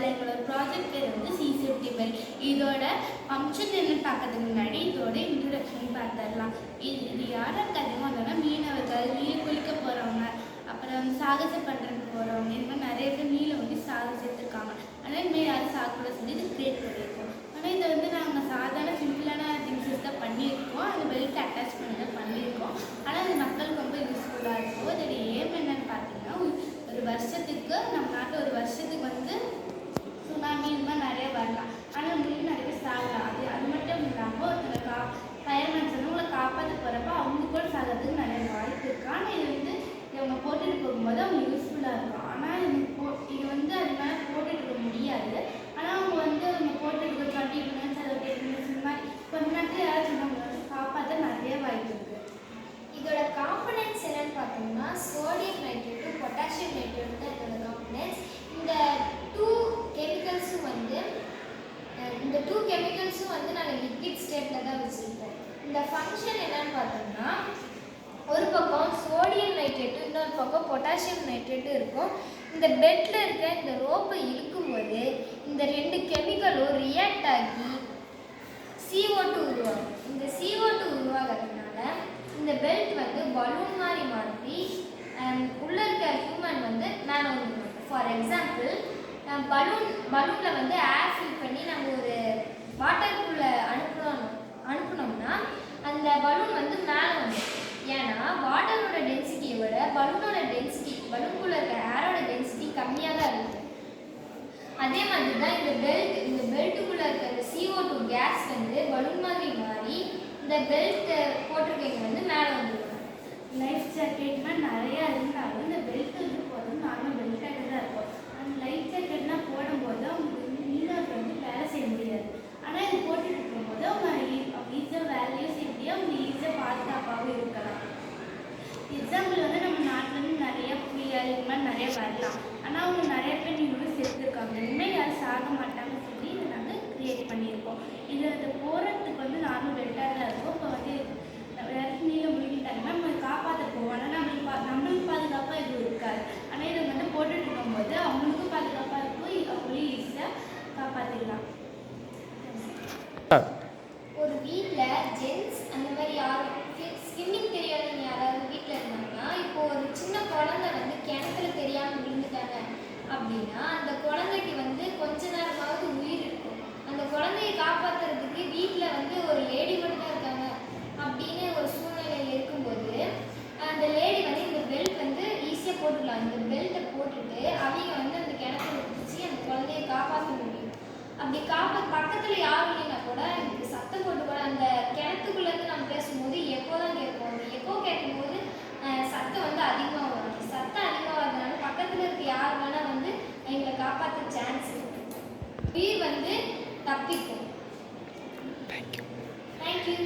வேலை. எங்களோட ப்ராஜெக்ட் பேர் வந்து சி சேஃப்டி பெல். இதோட ஃபங்க்ஷன் என்னன்னு பார்க்கறதுக்கு முன்னாடி இதோட இன்ட்ரடக்ஷன் பார்த்துடலாம். இது யாருக்கு அதிகமாக வந்தோம்னா மீனவர்கள், நீர் குளிக்க போகிறவங்க, அப்புறம் சாகசம் பண்ணுறதுக்கு போகிறவங்க, இந்த மாதிரி நிறைய பேர் நீரில் வந்து சாகசித்திருக்காங்க. ஆனால் இனிமேல் யாரும் சாகக்கூட சொல்லி இது கிரியேட் பண்ணியிருக்கோம். ஆனால் இதை வந்து நாங்கள் சாதாரண சிம்பிளான திங்ஸஸ் தான் பண்ணியிருக்கோம். அந்த பெல்ட் அட்டாச் பண்ணி தான் பண்ணியிருக்கோம். ஆனால் அது மக்களுக்கு ரொம்ப யூஸ்ஃபுல்லாக இருக்கும். அதோட ஏம் என்னன்னு பார்த்தீங்கன்னா, ஒரு வருஷத்துக்கு நம்ம நாட்டில் ஒரு வருஷத்துக்கு வந்து சுனாமி இந்த மாதிரி நிறைய வரலாம். ஆனால் உங்களுக்கு நிறைய பேர் சாகலாம். அது மட்டும் இல்லாமல் ஒருத்தங்க ஃபயர்மேன்ஸ் வந்து உங்களை காப்பாற்ற போகிறப்ப அவங்க கூட சாகிறதுக்கு நிறைய வாய்ப்பு இருக்குது. ஆனால் இது வந்து இவங்க போட்டுட்டு போகும்போது அவங்க யூஸ்ஃபுல்லாக இருக்கும். ஆனால் இது வந்து அது மேலே போட்டுட்டு இருக்க முடியாது. ஆனால் அவங்க வந்து அவங்க போட்டுட்டு 20 மினிட்ஸ் அல்லது 10 மினிட்ஸ் இந்த மாதிரி கொஞ்ச நேரத்தில் யாராச்சும் நம்ம வந்து காப்பாற்ற நிறைய வாய்ப்பு இருக்குது. இதோட காம்பனன்ட்ஸ் என்னன்னு பார்த்தோம்னா சோடியம் நைட்ரேட்டு, பொட்டாசியம் நைட்ரேட்டு தான் இதோட காம்பனன்ட்ஸ். இந்த டூ கெமிக்கல்ஸும் வந்து நாங்கள் லிக்விட் ஸ்டேட்டில் தான் வச்சுருக்கோம். இந்த ஃபங்க்ஷன் என்னன்னு பார்த்தோம்னா ஒரு பக்கம் சோடியம் நைட்ரேட்டு, இன்னொரு பக்கம் பொட்டாசியம் நைட்ரேட்டு இருக்கும். இந்த பெட்டில் இருக்க இந்த ரோப்பை இழுக்கும்போது இந்த ரெண்டு கெமிக்கலும் ரியாக்ட் ஆகி CO2 உருவாகும். இந்த CO2 உருவாகிறதுனால இந்த பெல்ட் வந்து பலூன் மாதிரி மாற்றி உள்ளே இருக்க ஹியூமன் வந்து மேலே வந்துடும். ஃபார் எக்ஸாம்பிள் பலூனில் வந்து ஏர் ஃபில் பண்ணி நம்ம ஒரு வாட்டருக்குள்ளே அனுப்புனோம்னா அந்த பலூன் வந்து மேலே வந்துடும். ஏன்னா வாட்டரோட டென்சிட்டியை விட பலூனோட டென்சிட்டி, பலூனுக்குள்ளே இருக்க ஏரோட டென்சிட்டி கம்மியாக தான் இருக்குது. அதே மாதிரி தான் இந்த பெல்ட்டுக்குள்ளே இருக்க இந்த CO2 கேஸ் வந்து பலூன் மாதிரி மாறி இந்த பெல்ட் போட்டிருக்கவங்க வந்து மேலே வந்துடுவாங்க. லைஃப் ஜாக்கெட்லாம் நிறையா இருந்தாலும் இந்த பெல்ட் வந்து போதும் நார்மல் பெல்ட்டாக தான் இருக்கும். அந்த லைஃப் ஜாக்கெட்லாம் போடும்போது அவங்களுக்கு வந்து மீனவர்கள் வந்து வேலை செய்ய முடியாது. ஆனால் இது போட்டுட்டு இருக்கும்போது அவங்க ஈஸியாக வேலையும் செய்ய முடியும், அவங்க ஈஸியாக பாதுகாப்பாகவும் இருக்கலாம். எக்ஸாம்பிள் வந்து நம்ம நாட்டிலேருந்து நிறைய புயல் இது மாதிரி நிறைய வரலாம். ஆனால் அவங்க நிறைய பேர் நீங்களும் சேர்த்துருக்காங்க. இனிமேல் யாரும் சாக மாட்டாங்கன்னு சொல்லி இதை நாங்கள் க்ரியேட் பண்ணியிருக்கோம். இது போகிறதுக்கு வந்து நார்மல் பெல்ட்டாக தான் இருக்கும். இப்போ வந்து யாரும் நீள முழுகிட்டாங்கன்னா நம்ம காப்பாற்ற போவோம். ஆனால் நம்மளுக்கு பாதுகாப்பாக எதுவும் இருக்காது. ஆனால் இதை வந்து போட்டுட்டு இருக்கும்போது அவங்களுக்கும் பாதுகாப்பாக இருக்கும், அவங்களையும் ஈஸியாக காப்பாற்றிடலாம். ஒரு வீட்டில் ஜென்ஸ் அந்த மாதிரி யாரும் ஸ்விம்மிங் தெரியாதவங்க யாராவது வீட்டில் இருந்தாங்கன்னா, இப்போ ஒரு சின்ன குழந்தை வந்து கிணத்துல தெரியாமல் விழுந்துட்டாங்க அப்படின்னா அந்த குழந்தைக்கு வந்து கொஞ்ச நேரமாவது உயிர் இருக்கும். அந்த குழந்தையை காப்பாற்றுறதுக்கு வீட்டில் வந்து ஒரு லேடி மட்டும் தான் இருக்காங்க அப்படின்னு ஒரு சூழ்நிலையில் இருக்கும்போது அந்த லேடி வந்து இந்த பெல்ட் வந்து ஈஸியாக போட்டுக்கலாம். இந்த பெல்ட்டை போட்டுட்டு அவங்க வந்து அந்த கிணத்துல பிடிச்சி அந்த குழந்தையை காப்பாற்ற முடியும். அப்படி பக்கத்தில் யாரும் இல்லைன்னா கூட எனக்கு சத்தம் போட்டு கூட அந்த கிணத்துக்குள்ளேருந்து நம்ம பேசும்போது எக்கோ தான் கேட்கும். அந்த எக்கோ கேட்கும்போது சத்தம் வந்து அதிகமாக வரும். சத்தம் அதிகமாக வரதுனால பக்கத்தில் இருக்க யார் வேணால் வந்து எங்களை காப்பாற்ற சான்ஸ் இருக்குது. உயிர் வந்து தப்பிக்கும். தேங்க்யூ.